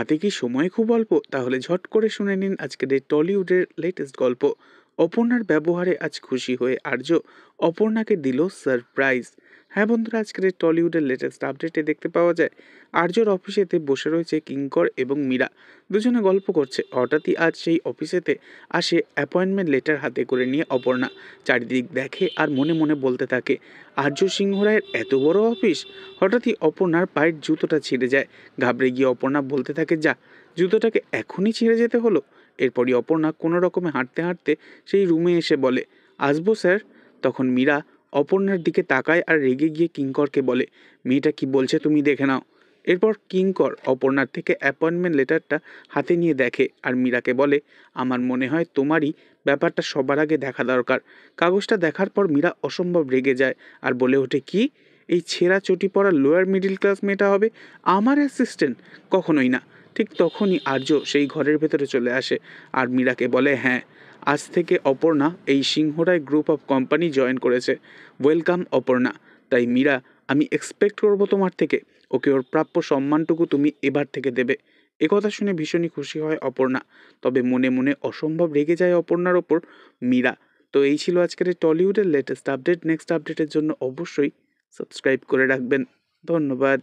হাতে কি সময় খুব অল্প? তাহলে ঝট করে শুনে নিন আজকের এই টলিউডের লেটেস্ট গল্প। অপর্ণার ব্যবহারে আজ খুশি হয়ে আর্য অপর্ণাকে দিল সারপ্রাইজ। হ্যাঁ বন্ধুরা, আজকের এই টলিউডের লেটেস্ট আপডেটে দেখতে পাওয়া যায় আর্যর অফিসেতে বসে রয়েছে কিঙ্কর এবং মীরা। দুজনে গল্প করছে। হঠাৎই আজ সেই অফিসেতে আসে অ্যাপয়েন্টমেন্ট লেটার হাতে করে নিয়ে অপর্ণা। চারিদিক দেখে আর মনে মনে বলতে থাকে, আর্য সিংহ রায়ের এত বড় অফিস। হঠাৎই অপর্ণার পায়ের জুতোটা ছিঁড়ে যায়। ঘাবড়ে গিয়ে অপর্ণা বলতে থাকে, যা, জুতোটাকে এখনই ছিঁড়ে যেতে হলো। এরপরই অপর্ণা কোনো রকমে হাঁটতে হাঁটতে সেই রুমে এসে বলে, আসবো স্যার? তখন মীরা অপর্ণার দিকে তাকায় আর রেগে গিয়ে কিঙ্করকে বলে, মেয়েটা কি বলছে তুমি দেখে নাও। এরপর কিঙ্কর অপর্ণার থেকে অ্যাপয়েন্টমেন্ট লেটারটা হাতে নিয়ে দেখে আর মীরাকে বলে, আমার মনে হয় তোমারই ব্যাপারটা সবার আগে দেখা দরকার। কাগজটা দেখার পর মীরা অসম্ভব রেগে যায় আর বলে ওঠে, কি, এই ছেঁড়া চটি পড়া লোয়ার মিডিল ক্লাস মেয়েটা হবে আমার অ্যাসিস্ট্যান্ট? কখনোই না। ঠিক তখনই আর্য সেই ঘরের ভেতরে চলে আসে আর মীরাকে বলে, হ্যাঁ, আজ থেকে অপর্ণা এই Singharoy group of company join করেছে। ওয়েলকাম অপর্ণা। তাই মীরা, আমি এক্সপেক্ট করবো তোমার থেকে ওকে ওর প্রাপ্য সম্মানটুকু তুমি এবার থেকে দেবে। একথা শুনে ভীষণই খুশি হয় অপর্ণা। তবে মনে মনে অসম্ভব রেগে যায় অপর্ণার ওপর মীরা। তো এই ছিল আজকের এই টলিউডের লেটেস্ট আপডেট। নেক্সট আপডেটের জন্য অবশ্যই সাবস্ক্রাইব করে রাখবেন। ধন্যবাদ।